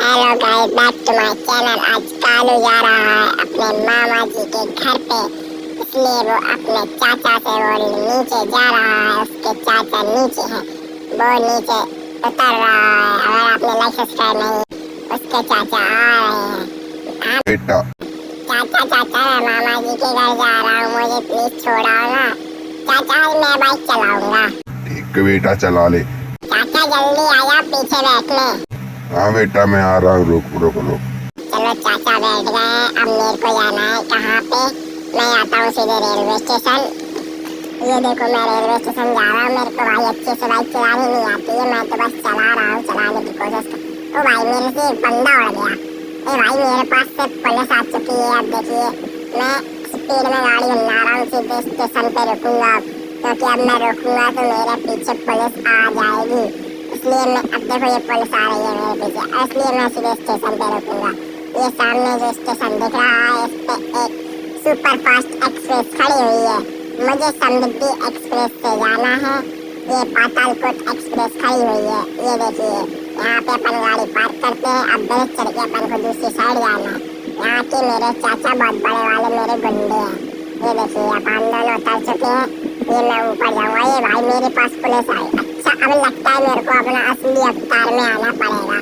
Hello guys, back to my channel. आज कालू जा रहा है अपने मामा जी के घर पे, इसलिए वो अपने चाचा से वो नीचे जा रहा है। उसके चाचा नीचे हैं, वो नीचे उतर रहा है। अगर आपने लाइक सब्सक्राइब नहीं, उसके चाचा आ रहे हैं। बेटा चाचा चाचा मैं मामा जी के घर जा रहा हूँ, मुझे प्लीज छोड़ाओ ना। चाचा मैं बाइक चलाऊंगा। ठीक है बेटा, चला ले। चाचा जल्दी आया, पीछे बैठ ले। हाँ बेटा, मैं आ रहा हूँ। रुक रुक रुक। चलो चाचा बैठ गए। अब मेरे को जाना है कहाँ पे? मैं आता हूँ सीधे रेलवे स्टेशन। ये देखो मैं रेलवे स्टेशन जा रहा हूँ। मेरे को भाई अच्छे से बाइक चलानी नहीं आती है, मैं तो बस चला रहा हूँ, चलाने की कोशिश कर। ओ भाई मेरे से एक बंदा उड़ गया। ए भाई मेरे पास से पुलिस आ चुकी है। अब देखिए मैं स्पीड में गाड़ी हिला रहा हूँ, सीधे स्टेशन पे रुकूंगा क्योंकि अब मैं रुकूंगा तो मेरे पीछे पुलिस आ जाएगी। इसलिए मैं अब देखो ये पुलिस आ रही है मेरे पीछे, इसलिए मैं सीधे स्टेशन पे रुकूंगा। ये सामने जो स्टेशन दिख रहा है, इस पे एक सुपर फास्ट एक्सप्रेस खड़ी हुई है। मुझे समृद्धि एक्सप्रेस से जाना है। ये पातालकोट एक्सप्रेस खड़ी हुई है। ये देखिए यहाँ पे अपन गाड़ी पार्क करते हैं। अब ब्रिज चढ़ के अपन को दूसरी साइड जाना है। यहाँ के मेरे चाचा बहुत बड़े वाले मेरे गुंडे हैं। ये देखिए अपन दोनों उतर चुके हैं। ये मैं ऊपर जाऊंगा। ये भाई मेरे पास पुलिस आई। अच्छा अब लगता है मेरे को अपना असली अवतार में आना पड़ेगा।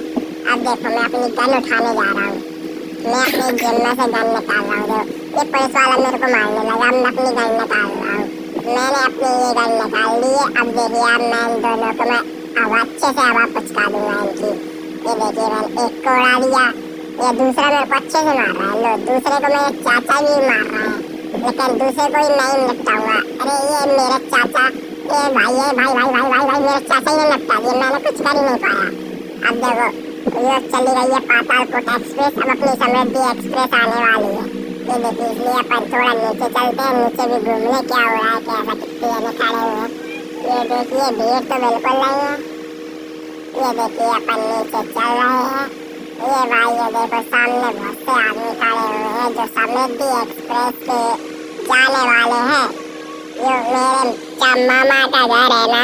अब देखो मैं अपनी गन उठाने जा रहा हूँ। मैं अपनी जेब में से गन निकाल रहा हूँ। ये पुलिस वाला मेरे को मारने लगा। मैं अपनी गन निकाल रहा हूँ। मैंने अपनी ये गन निकाल ली है। अब देखिए अब मैं इन दोनों को मैं अच्छे से हवा पुचका दूंगा इनकी। ये देखिए मैंने एक को उड़ा दिया। ये दूसरा मेरे को अच्छे से मार रहा है। लो दूसरे को मेरे चाचा भी मार रहा है, लेकिन दूसरे को ही नहीं निपटाऊंगा। अरे ये मेरे चाचा, ये भाई है, भाई भाई भाई भाई भाई मेरे चाचा ही ने निपटा दिया। मैंने कुछ कर ही नहीं पाया। अब देखो ये चली गई है पातालकोट एक्सप्रेस। अब अपनी समृद्धि एक्सप्रेस आने वाली है। ये देखिए इसलिए अपन थोड़ा नीचे चलते हैं। नीचे भी घूमने क्या हो रहा है, कैसा कितने जने खड़े हुए हैं। ये देखिए भीड़ तो बिल्कुल नहीं है। ये देखिए अपन नीचे चल रहे हैं। ये भाई ये देखो सामने बहुत से आदमी खड़े हुए हैं जो समृद्धि एक्सप्रेस के जाने वाले हैं। जो मेरे मामा का घर है ना,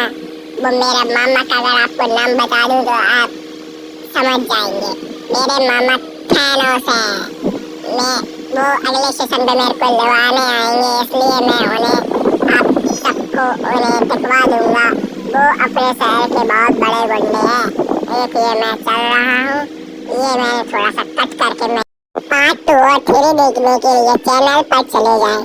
वो मेरा मामा का अगर आपको नाम बता दूं तो आप समझ जाएंगे। मेरे मामा थानोस है। मैं वो अगले स्टेशन पे मेरे को लेवाने आएंगे, इसलिए मैं उन्हें आप सबको उन्हें दिखवा दूंगा। वो अपने शहर के बहुत बड़े गुंडे हैं। एक ये मैं चल रहा हूँ। ये मैंने थोड़ा सा कट करके मैं पार्ट 2 और 3 देखने के लिए चैनल पर चले जाएं।